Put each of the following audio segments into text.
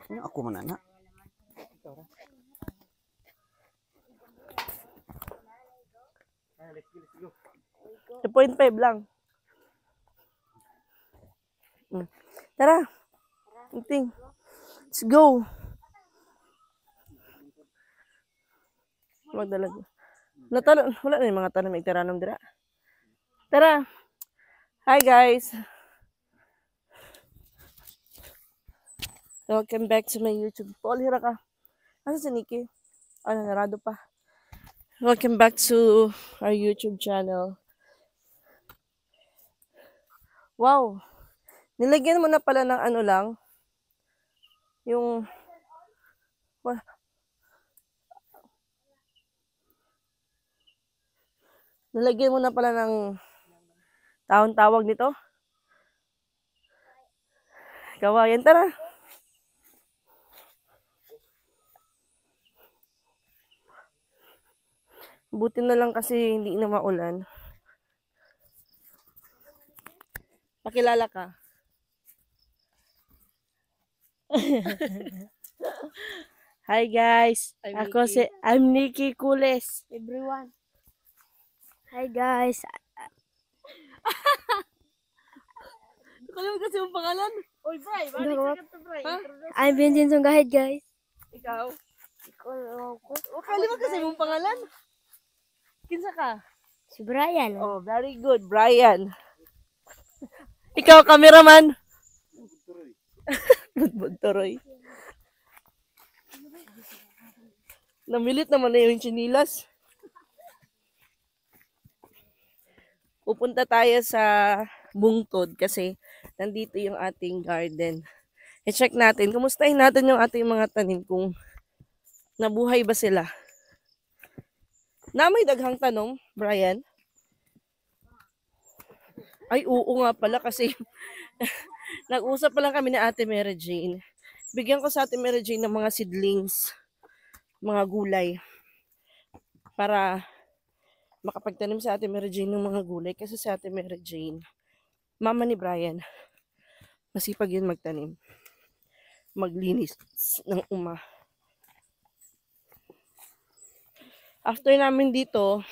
Ako man na. 2.5 lang. Tara. Inting. Let's go. Magdalag. Wala na yung mga tanong may tiranom dira. Tara. Hi guys. Welcome back to my YouTube. Paul, hira ka. Asa si Nikki? Ano, narado pa. Welcome back to our YouTube channel. Wow. Nilagyan mo na pala ng ano lang. Yung... Nilagyan mo na pala ng tawag nito. Kawayan, tara. Buti na lang kasi hindi na maulan. Pakilala ka. Hi guys. I'm Nikki Kules. Everyone. Hi guys. Kalimutan kasi yung pangalan. Oy, Bray. Balik sa kanta, Bray. I'm Vincent Sungahid guys. Ikaw? Kalimutan kasi yung pangalan. Kinsa ka? Si Brian. Oh, very good, Brian. Ikaw, cameraman. Budbud Toroy. Namilit naman na yung chinilas. Pupunta tayo sa bungtod kasi nandito yung ating garden. I-check natin, kumustahin natin yung ating mga tanim kung nabuhay ba sila. Na may daghang tanong, Brian? Ay, oo nga pala kasi nag-usap pa lang kami ni Ate Mary Jane. Bigyan ko sa Ate Mary Jane ng mga seedlings, mga gulay, para makapagtanim sa Ate Mary Jane ng mga gulay. Kasi sa Ate Mary Jane, mama ni Brian, masipag yun magtanim, maglinis ng uma. After namin dito,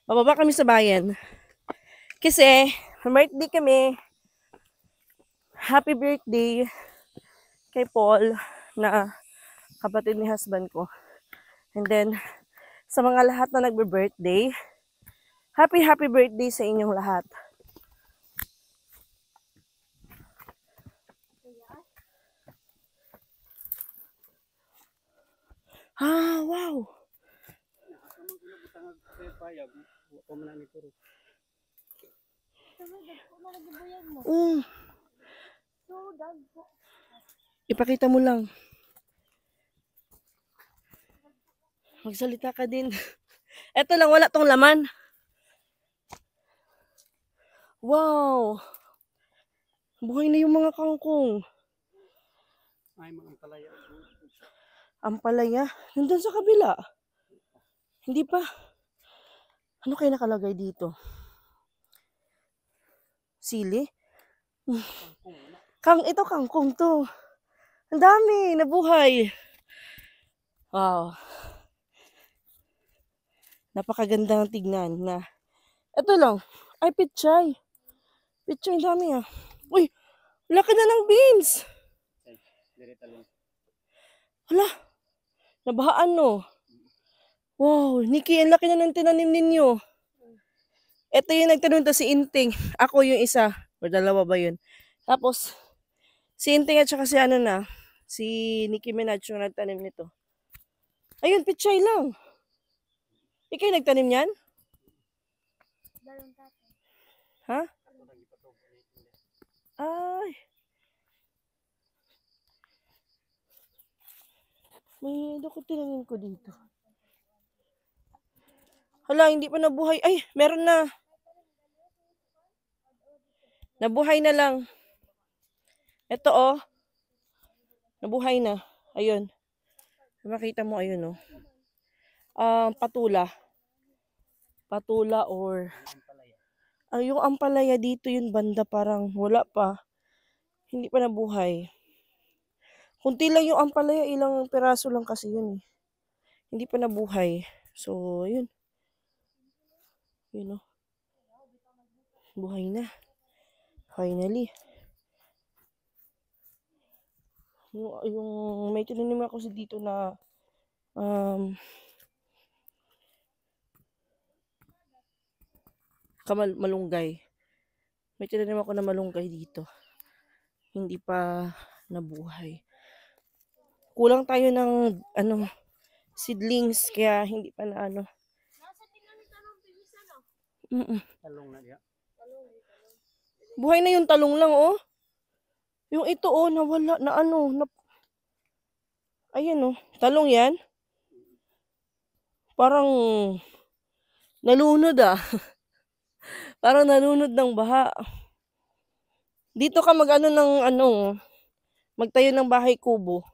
bababa kami sa bayan. Kasi, birthday kami. Happy birthday kay Paul na kapatid ni husband ko. And then, sa mga lahat na nagbe-birthday, happy birthday sa inyong lahat. Ah, wow! Ipakita mo lang. Magsalita ka din. Eto lang, wala tong laman. Wow! Buhay na yung mga kangkong. Ay, mga ampalaya. Ampalaya? Nandun sa kabila. Hindi pa. Ano kayo nakalagay dito? Sili? Ito kangkong to. Ang dami, nabuhay. Wow. Napakaganda ng tignan na. Ito lang. Ay, pichay. Pichay, ang dami ah. Uy, laki na ng beans. Hala, nabahaan no. Wow, Nikki, ang laki na ng tinanim ninyo. Ito yung nagtanong to si Inting. Ako yung isa. O dalawa ba yun? Tapos, si Inting at saka si ano na, si Nicki Minaj yung nagtanim nito. Ayun, pichay lang. Ikaw yung nagtanim yan? Ha? Ay. May dako tinanim ko dito. Hala, hindi pa nabuhay. Ay, meron na. Nabuhay na lang. Ito oh. Nabuhay na. Ayun. Makita mo, ayun oh. Patula. Patula or... yung ampalaya dito, yung banda parang wala pa. Hindi pa nabuhay. Kunti lang yung ampalaya, ilang peraso lang kasi yun eh. Hindi pa nabuhay. So, yun. Yun o. Buhay na. Finally. Yung may tinanim ako dito na malunggay. May tinanim ako na malunggay dito. Hindi pa nabuhay. Kulang tayo ng seedlings kaya hindi pa na ano. Talong na diya. Buhay na yung talong lang oh. Yung ito oh nawala na ayan oh, talong yan. Parang nalunod ah. Parang nalunod ng baha. Dito ka magtayo ng bahay kubo.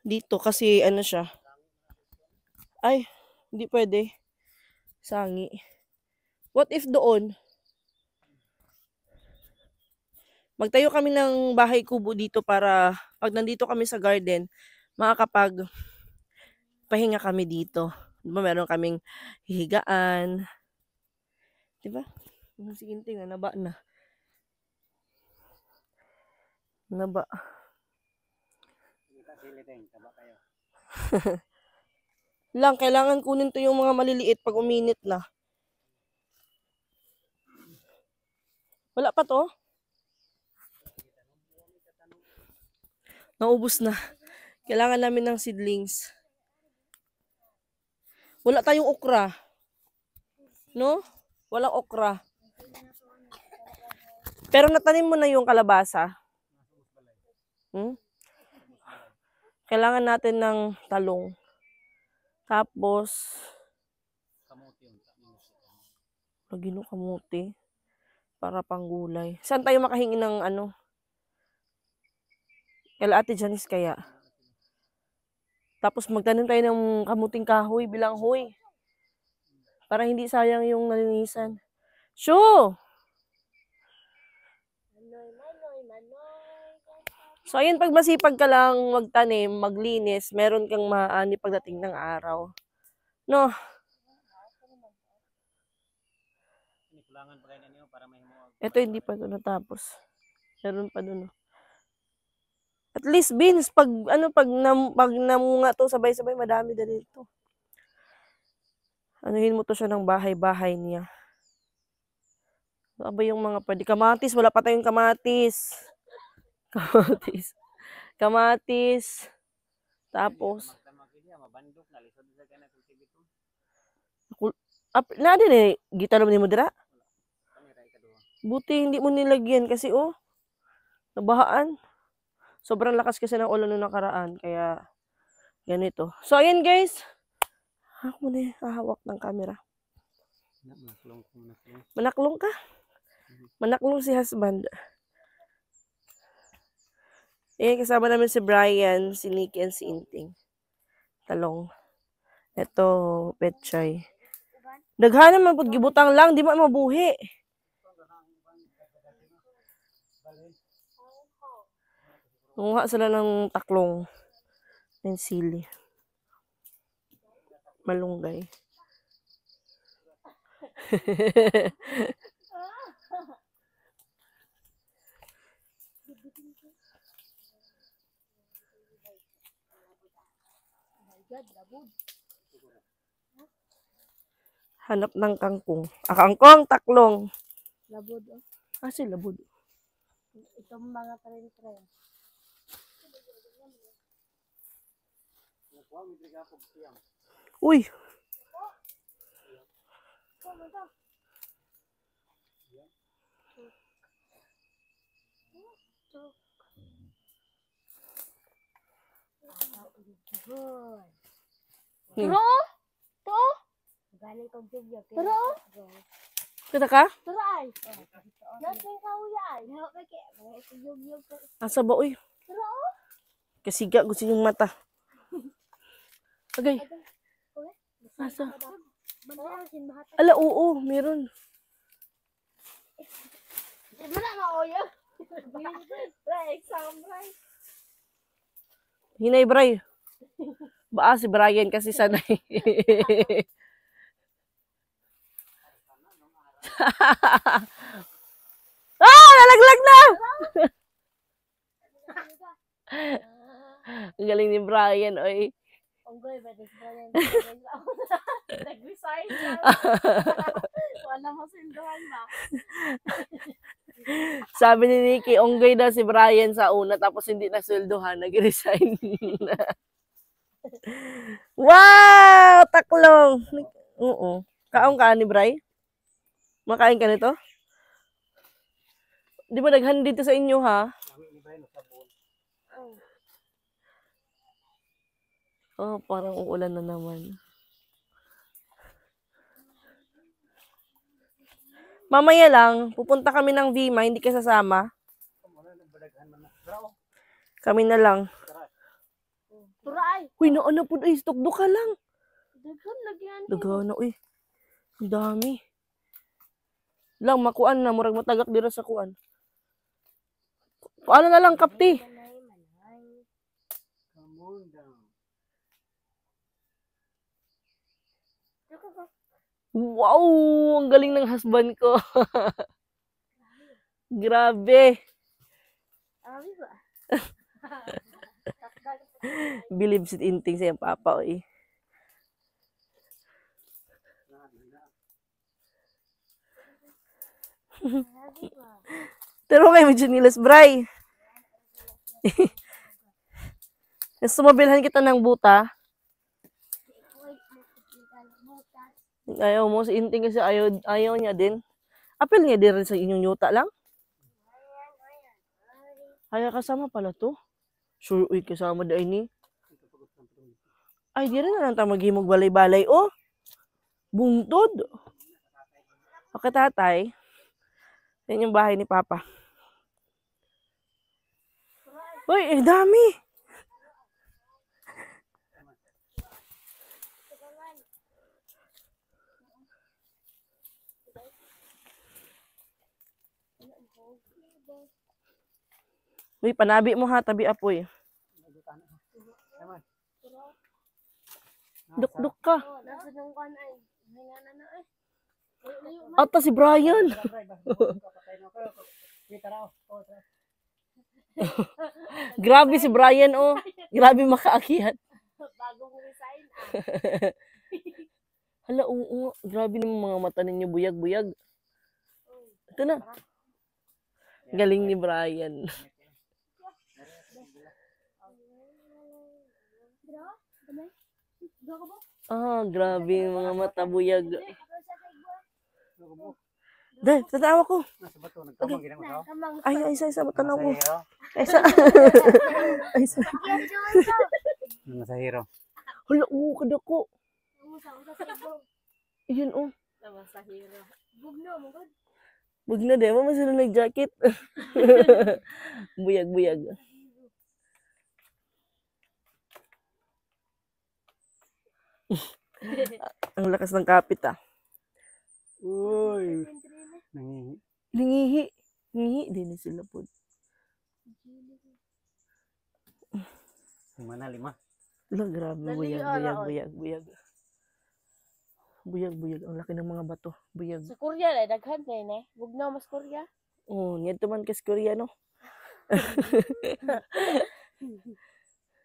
Dito kasi siya. Ay, hindi pwede. Sangi. What if doon? Magtayo kami ng bahay kubo dito para pag nandito kami sa garden, pahinga kami dito. Diba meron kaming hihigaan. Diba? Sige, tingnan, naba na. Naba. Lang, kailangan kunin to yung mga maliliit pag uminit na. Wala pa to? Naubos na. Kailangan namin ng seedlings. Wala tayong okra. No? Walang okra. Pero natanim mo na yung kalabasa. Kailangan natin ng talong. Tapos, lagi no kamuti. Para panggulay. Saan tayo makahingi ng Kala Ate Janice kaya. Tapos magtanim tayo ng kamuting kahoy, bilanghoy. Para hindi sayang yung nalinisan. Shoo! So, ayun, pag masipag ka lang magtanim, maglinis, meron kang maani pagdating ng araw. No? Ito hindi pa ito natapos. Meron pa dun. At least beans, pag namunga to, sabay-sabay, madami din ito. Anuhin mo to siya ng bahay-bahay niya. Ano ba yung mga pwede? Kamatis, wala pa tayong kamatis. Kamatis. Tapos. Na din eh, gitanong ni mo dira? Buti hindi mo nilagyan kasi nabahaan. Sobrang lakas kasi ng ulan noong nakaraan, kaya ganito. So, ayan guys. Ako na hahawak ng camera. Manaklong ka? Manaklong si husband. Kasama namin si Brian, si Nikki, and si Inting. Talong. Ito, petchay. Daghan naman pag gibutang lang, di man mabuhi. Kumuha sila ng taklong and sili. Malunggay. Hanap ng kangkong. Kangkong, taklong. Labod. Si labod. Itong mga tren-tren. Uy! Pero? To? Galing kong video. Pero? Kita ka? Pero ay. Nasing kauyan. Asa ba, uy? Pero? Kasiga, gusto yung mata. Agay. Asa? Ala, oo, meron. Wala na oyo. Exam right. Hinay, Bray. Baka si Brian kasi sanay. Ah! Nalaglag na! Ang galing ni Brian, oy. Unggoy ba this Brian? Nag-resign siya. Wala mo silduhan ba? Sabi ni Nikki, onggay daw si Brian sa una tapos hindi nasulduhan, nag-resign. Wow! Taklong! Oo. Kaong ka ni Bray? Makain ka nito? Di ba naghan dito sa inyo, ha? Oh, parang uulan na naman. Mamaya lang, pupunta kami ng Vima, hindi ka sasama. Kami na lang. Turay! Uy, naano po, ay, stokdo ka lang. Daghan lagyan. Dagana, uy. Ang dami. Lang, makuan na, murag matagak dira sa kuan. Paano na lang, kapti? Come on down. Wow! Ang galing ng husband ko. Grabe. Abi ba? Believe si Inting sa iyang papa, oy. Abi ba? Pero kay medyo nilas, Bray. Sumabilhan kita ng buta. Ayaw mo, si Inting kasi ayaw niya din. Apel niya din rin sa inyong yuta lang. Ay, kasama pala to. Sure, uy, kasama dahil ni. Ay, di rin na lang tayo maghimog balay-balay. Oh, buntod. Okay, tatay. Yan yung bahay ni Papa. Uy, dami. Uy, panabi mo ha, tabi apoy. Duk-duk ka. Oh, nasa nang kan ay. Hinga na eh. Layo man. Ata si Brian. Grabe si Brian, oh. Grabe makaakyat. Bagong resign. Hala, oo. Grabe naman mga mata ninyo, buyag-buyag. Ito na. Galing ni Brian. Ah, grabe yung mga mata, buyag. Dahil, tatawa ko. Nasa bato, nagkamang ginang mo. Kamang Ay, isa, matanaw ko. Nasa hero. Ay, isa. Ay, isa. Nasa hero. Hala, oo, kadako. Usa sa ibong. Iyan, oh. Tama sa hero. Bugno mo gud. Wag na din, mama sila nag-jacket. Buyag-buyag. Ang lakas ng kapit, ah. Uy. Nangihi. Lingihi. Lingihi din sila po. 5 na 5. Hala, grabe. Buyag, Naliara, buyag, oy. buyag, buyag. Buyag, buyag. Ang laki ng mga bato. Buyag. Sa Korea la daghan kay ne. Bugno mas Korea. Oh, niyad man kas Koreano.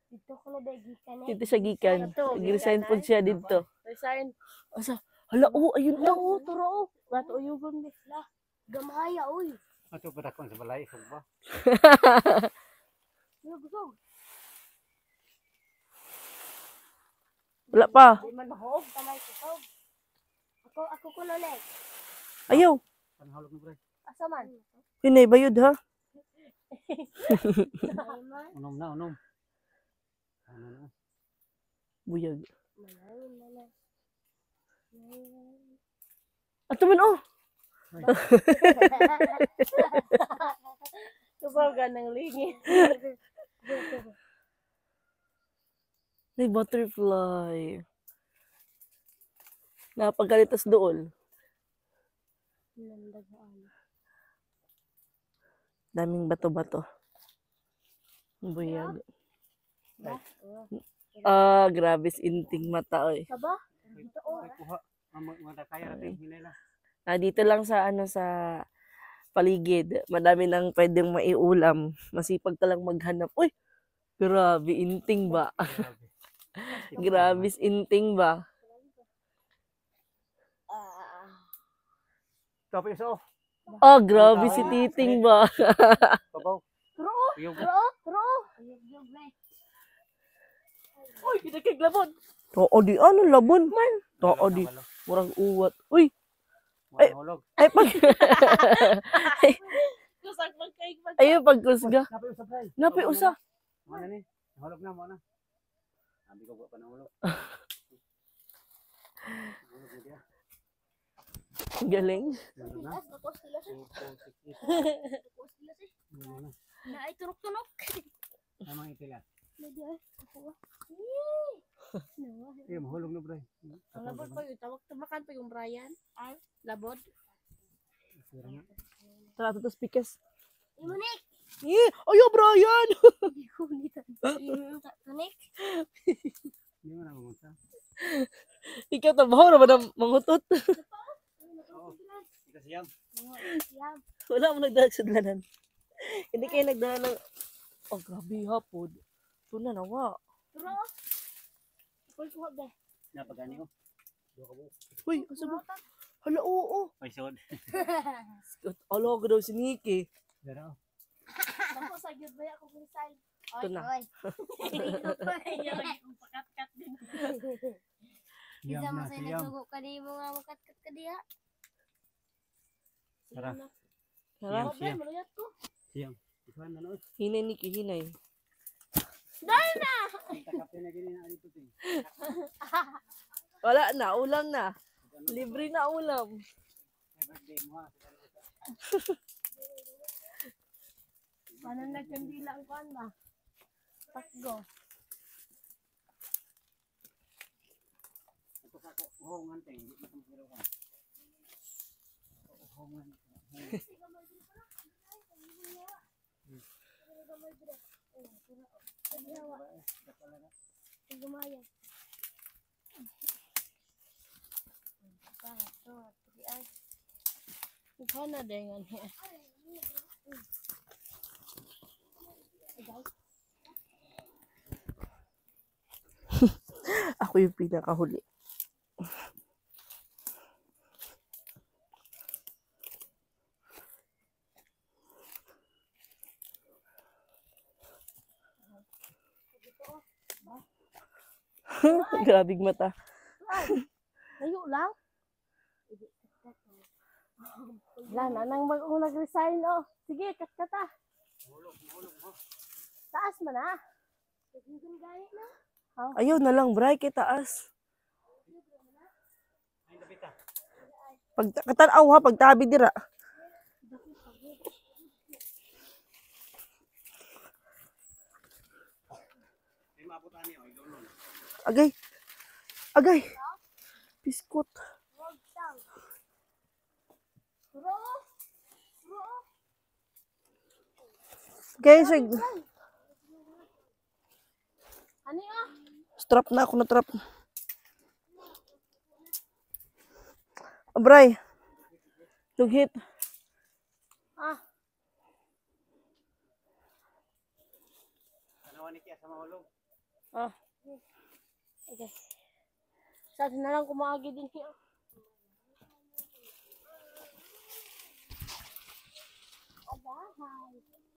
Dito ko na gikan ne. Dito siya gikan. Ito, Nag-resign gikan, po siya dito. Resign. Asa? Hala, oh, ayun Hala, oh. turo. Bato uyugon ni. La. Gamaya uy. Ato pa dakon sa balay, sugba. Yugog. Wala pa. Di man mahog kamay ko. Ako kulolek. Ayaw. Panhalog ni Bray. Asa man? Hinay, bayod ha. Unom na, unom. Ano na. Buyag. Malay. Ato man oh. Tubaw ka ng lingi. May butterfly. Napagkalitas doon. Daming bato-bato. Buyag. Ah, grabe inting mata oy. Saba? Dito oh. Ay, kuha. Mga kaya natin hinila. Dito lang sa sa paligid, madami nang pwedeng maiulam. Masipag ka lang maghanap. Uy, grabe inting ba? Grabe inting ba? Tapos iso. Oh, grabe si Titing ba? Babaw. Tro. Uyog. Tro. Ayog na. Uy, kinakiglabon. Oo, di ano labon man. Oo, di. Murang uwat. Uy, Ay. Hulog. ay pag ayun pagkusga. Napi usa bray. Napi usa. Mana ni? Hulog na mo na. Abi ko pa na hulog. Hulog na dia. Galing. Hulog na. Tapos sila siya. Tapos sila siya. Hulog na. Na ay turok-tunok. Tamang itilat. Medyo ay. Ako. Iya, mahulog na bray. Ang labod pa yun. Tamakan pa yung Brian. Ay, labod. Tara, tutos pikes. Imunik! Ayo, Brian! Hindi ko nita. Imunik? Hindi mo na mamunta. Ikaw, tabaho naman ang mangutot. Oo. Ika siyam. Yam. Wala mo nagdalag sa dalanan. Hindi kayo nagdala ng... Oh, grabe hapon. Ito na nawa. Turo. Ako kuha ba? Napagani ko. Duha ka buo. Uy, asa ba? Hala, oo. Ay, sod. Alo, ka daw si Nikki. Dara. Ako sa gyud ba ako resign. Ito na. Pakat-kat din. Siyam Isa mo na, sa siyam. nagsugo ka di mo nga makat-kat ka diha. Tara. Tara, Siyam, siyam. Maluyat ko. Siyam. Ikuan na no. hinay Nikki, hinay. Takape na gini na dito ting. Wala na, ulam na. Libre na ulam. Birthday mo ha. Paano nagkandila ang kuan ba? Pasgo. Ito sa ko hongan ting, di mo kumiro ka. Hongan. Gumayan. Ikaw na din yan. Ako yung pinakahuli. Grabing mata. Layo lang. Wala na nang nag-resign oh. Sige, kat-kata. Taas mo na. Nagiging gaya na. Ayaw na lang, Bray, kay taas. Pag katanaw ha, pagtabi dira. Ay maabutan niyo, ay doon. Agay. Agay. Biskot. Huwag sang. Bro! Bro! Guys, Ano yun? strap na ako na trap. Bray. Tughit. Ah, Tanawan ni Kia sa mahulog. Ah. okay. Sa atin na lang kumagi din siya.